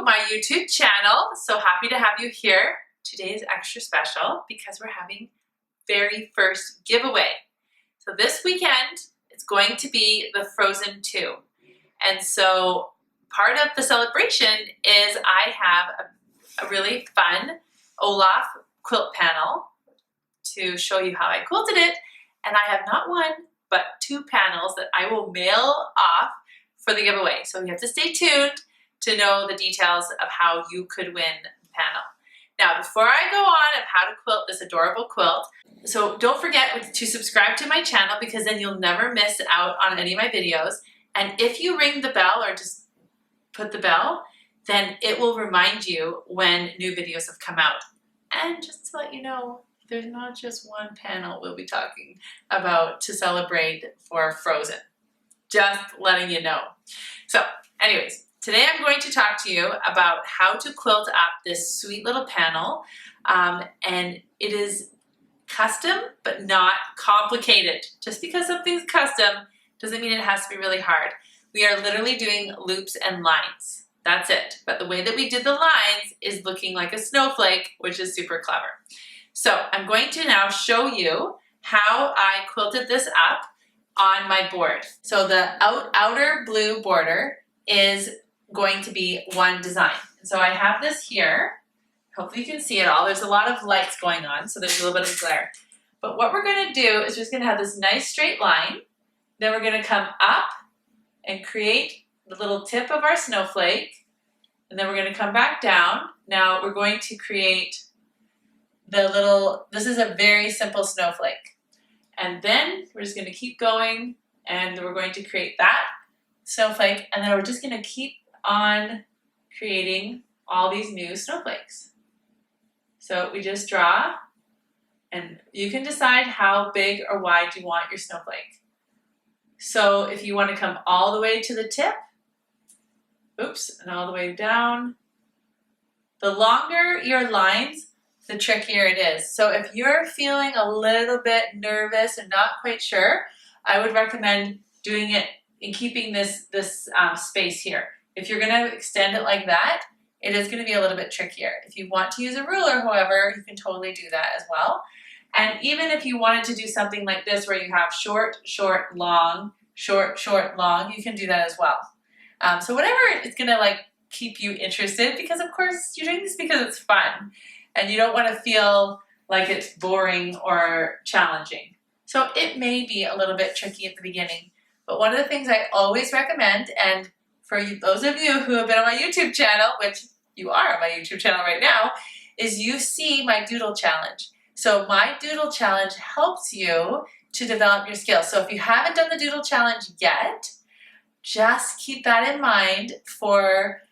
my YouTube channel. So happy to have you here. Today is extra special because we're having very first giveaway. So this weekend, it's going to be the Frozen 2. And so part of the celebration is I have a really fun Olaf quilt panel to show you how I quilted it. And I have not one, but 2 panels that I will mail off for the giveaway. So you have to stay tuned to know the details of how you could win the panel. Now, before I go on of how to quilt this adorable quilt, so don't forget to subscribe to my channel because then you'll never miss out on any of my videos. And if you ring the bell or just put the bell, then it will remind you when new videos have come out. And just to let you know, there's not just one panel we'll be talking about to celebrate for Frozen. Just letting you know. So anyways, today I'm going to talk to you about how to quilt up this sweet little panel. And it is custom, but not complicated. Just because something's custom doesn't mean it has to be really hard. We are literally doing loops and lines. That's it. But the way that we did the lines is looking like a snowflake, which is super clever. So I'm going to now show you how I quilted this up on my board. So the outer blue border is going to be one design. So I have this here. Hopefully you can see it all. There's a lot of lights going on, so there's a little bit of glare. But what we're going to do is we're just going to have this nice straight line. Then we're going to come up and create the little tip of our snowflake. And then we're going to come back down. Now we're going to create the little, this is a very simple snowflake. And then we're just going to keep going and we're going to create that snowflake. And then we're just going to keep on creating all these new snowflakes. So we just draw and you can decide how big or wide you want your snowflake. So if you want to come all the way to the tip, oops, and all the way down, the longer your lines, the trickier it is. So if you're feeling a little bit nervous and not quite sure, I would recommend doing it and keeping this space here. If you're gonna extend it like that, it is gonna be a little bit trickier. If you want to use a ruler, however, you can totally do that as well. And even if you wanted to do something like this where you have short, short, long, short, short, long, you can do that as well. So whatever is gonna like keep you interested, because of course you're doing this because it's fun and you don't want to feel like it's boring or challenging. So it may be a little bit tricky at the beginning, but one of the things I always recommend, and for those of you who have been on my YouTube channel, which you are on my YouTube channel right now, is you see my doodle challenge. So my doodle challenge helps you to develop your skills. So if you haven't done the doodle challenge yet, just keep that in mind for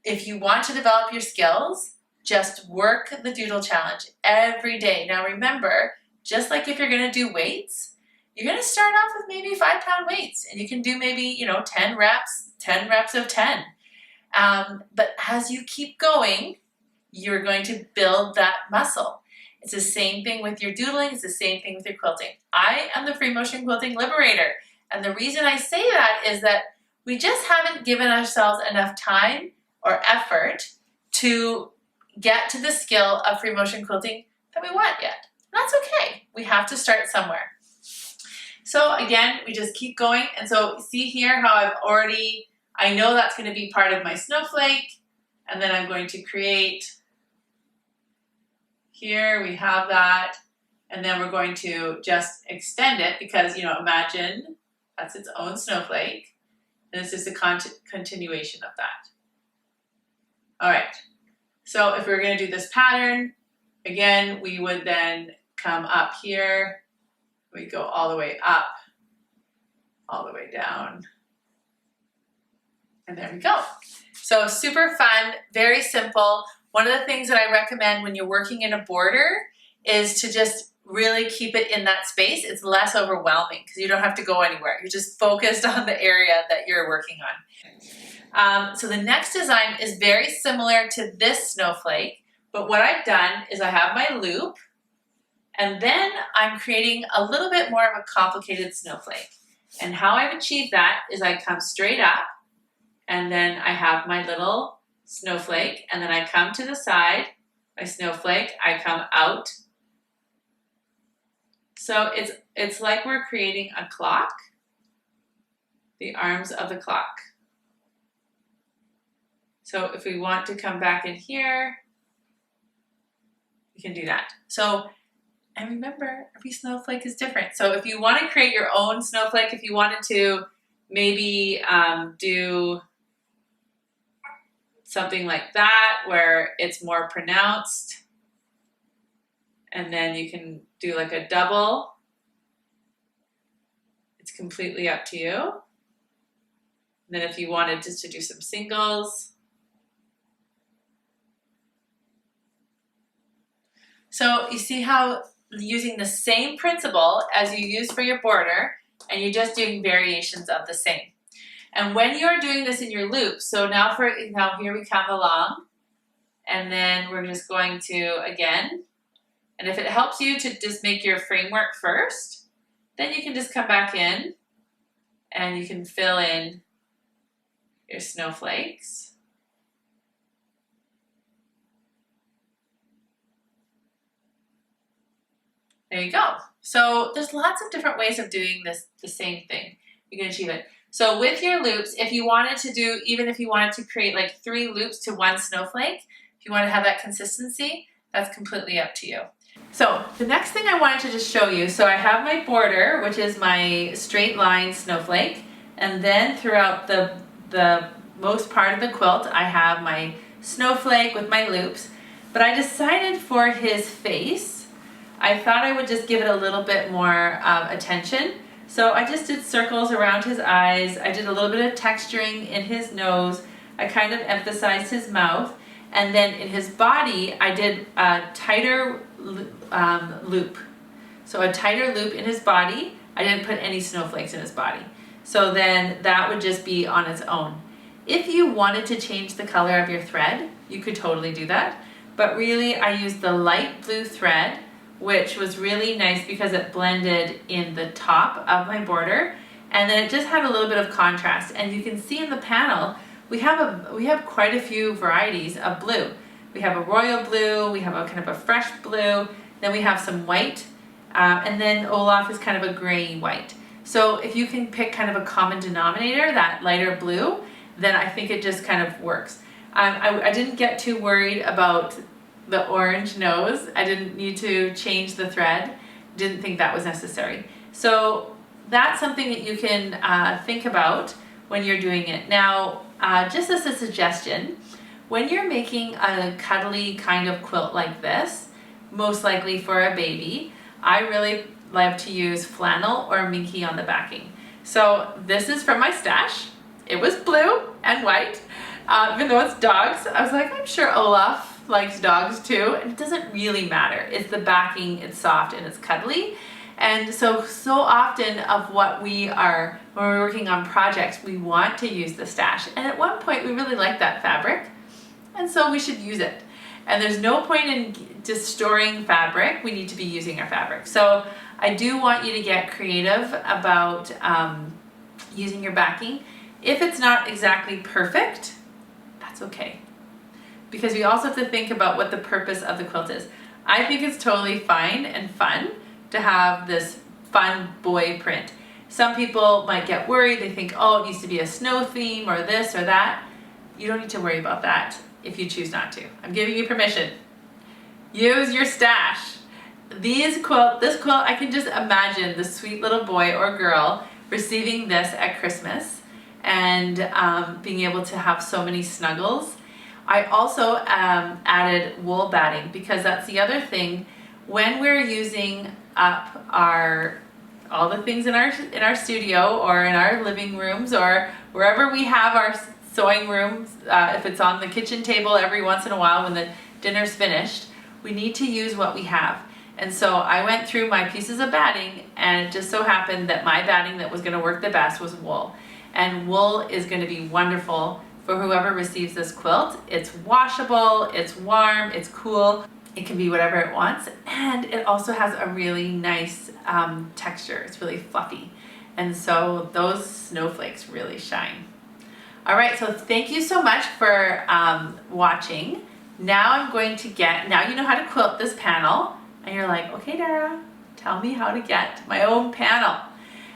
if you want to develop your skills, just work the doodle challenge every day. Now remember, just like if you're gonna do weights, you're gonna start off with maybe 5-pound weights and you can do maybe, 10 reps of 10. But as you keep going, you're going to build that muscle. It's the same thing with your doodling, it's the same thing with your quilting. I am the free motion quilting liberator. And the reason I say that is that we just haven't given ourselves enough time or effort to get to the skill of free motion quilting that we want yet. That's okay. We have to start somewhere. So again, we just keep going. And so see here how I know that's going to be part of my snowflake. And then I'm going to create, here we have that. And then we're going to just extend it because, imagine that's its own snowflake. And this is a continuation of that. All right. So if we were going to do this pattern, again, we would then come up here. We go all the way up, all the way down. And there we go. So super fun, very simple. One of the things that I recommend when you're working in a border is to just really keep it in that space. It's less overwhelming because you don't have to go anywhere. You're just focused on the area that you're working on. So the next design is very similar to this snowflake, but what I've done is I have my loop and then I'm creating a little bit more of a complicated snowflake. And how I've achieved that is I come straight up and then I have my little snowflake, and then I come to the side, my snowflake, I come out. So it's like we're creating a clock, the arms of the clock. So if we want to come back in here, we can do that. So, and remember, every snowflake is different. So if you want to create your own snowflake, if you wanted to maybe do something like that where it's more pronounced, and then you can do like a double. It's completely up to you. And then if you wanted just to do some singles. So you see how using the same principle as you use for your border, and you're just doing variations of the same. And when you're doing this in your loop, so now here we come along, and then we're just going to, again, and if it helps you to just make your framework first, then you can just come back in and you can fill in your snowflakes. There you go. So there's lots of different ways of doing this, the same thing. You can achieve it. So with your loops, if you wanted to do, even if you wanted to create like 3 loops to 1 snowflake, if you want to have that consistency, that's completely up to you. So the next thing I wanted to just show you, so I have my border, which is my straight line snowflake, and then throughout the most part of the quilt, I have my snowflake with my loops, but I decided for his face, I thought I would just give it a little bit more attention. So I just did circles around his eyes. I did a little bit of texturing in his nose. I kind of emphasized his mouth. And then in his body, I did a tighter loop. So a tighter loop in his body. I didn't put any snowflakes in his body. So then that would just be on its own. If you wanted to change the color of your thread, you could totally do that. But really, I used the light blue thread, which was really nice because it blended in the top of my border, and then it just had a little bit of contrast. And you can see in the panel, we have quite a few varieties of blue. We have a royal blue, we have a kind of a fresh blue, then we have some white, and then Olaf is kind of a gray white. So if you can pick kind of a common denominator, that lighter blue, then I think it just kind of works. I didn't get too worried about the orange nose. I didn't need to change the thread. Didn't think that was necessary. So that's something that you can think about when you're doing it. Now, just as a suggestion, when you're making a cuddly kind of quilt like this, most likely for a baby, I really love to use flannel or minky on the backing. So this is from my stash. It was blue and white, even though it's dogs. I was like, I'm sure Olaf likes dogs too, and it doesn't really matter. It's the backing, it's soft and it's cuddly. And so often of what when we're working on projects, we want to use the stash. And at one point we really liked that fabric, and so we should use it. And there's no point in just storing fabric. We need to be using our fabric. So I do want you to get creative about using your backing. If it's not exactly perfect, that's okay. Because we also have to think about what the purpose of the quilt is. I think it's totally fine and fun to have this fun boy print. Some people might get worried. They think, oh, it needs to be a snow theme or this or that. You don't need to worry about that if you choose not to. I'm giving you permission. Use your stash. This quilt, I can just imagine the sweet little boy or girl receiving this at Christmas and being able to have so many snuggles. I also added wool batting because that's the other thing. When we're using up all the things in our studio or in our living rooms or wherever we have our sewing rooms, if it's on the kitchen table every once in a while when the dinner's finished, we need to use what we have. And so I went through my pieces of batting, and it just so happened that my batting that was going to work the best was wool. And wool is going to be wonderful for whoever receives this quilt. It's washable, it's warm, it's cool. It can be whatever it wants, and it also has a really nice texture. It's really fluffy, and so those snowflakes really shine. All right, so thank you so much for watching. Now I'm going to now you know how to quilt this panel, and you're like, okay, Dara, tell me how to get my own panel.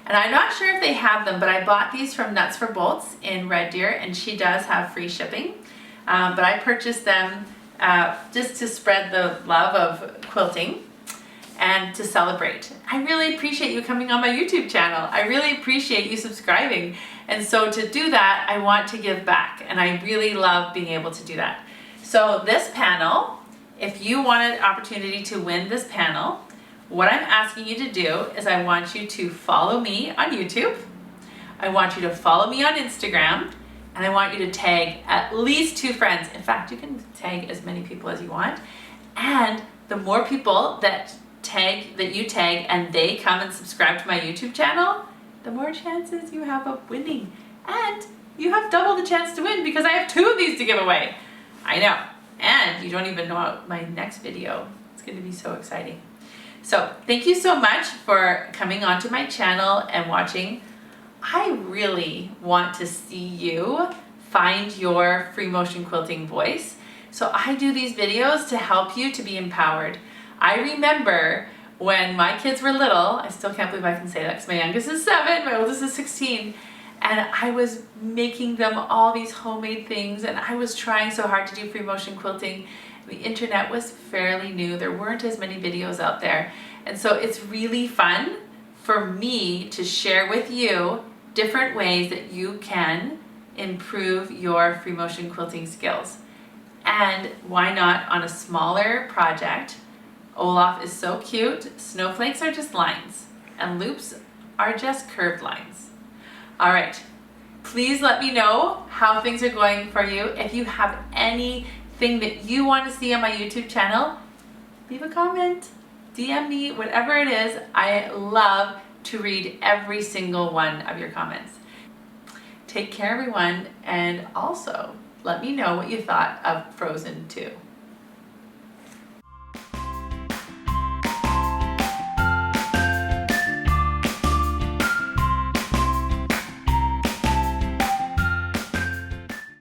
And I'm not sure if they have them, but I bought these from Nuts for Bolts in Red Deer, and she does have free shipping. But I purchased them just to spread the love of quilting and to celebrate. I really appreciate you coming on my YouTube channel. I really appreciate you subscribing. And so to do that, I want to give back, and I really love being able to do that. So this panel, if you want an opportunity to win this panel, what I'm asking you to do is I want you to follow me on YouTube. I want you to follow me on Instagram, and I want you to tag at least 2 friends. In fact, you can tag as many people as you want. And the more people that you tag and they come and subscribe to my YouTube channel, the more chances you have of winning. And you have double the chance to win because I have 2 of these to give away. I know. And you don't even know about my next video. It's going to be so exciting. So thank you so much for coming onto my channel and watching. I really want to see you find your free motion quilting voice. So I do these videos to help you to be empowered. I remember when my kids were little, I still can't believe I can say that because my youngest is 7, my oldest is 16, and I was making them all these homemade things, and I was trying so hard to do free motion quilting. The internet was fairly new. There weren't as many videos out there. And so it's really fun for me to share with you different ways that you can improve your free motion quilting skills. And why not on a smaller project? Olaf is so cute. Snowflakes are just lines, and loops are just curved lines. All right, please let me know how things are going for you. If you have anything that you want to see on my YouTube channel, leave a comment, DM me, whatever it is. I love to read every single one of your comments. Take care, everyone, and also let me know what you thought of Frozen 2.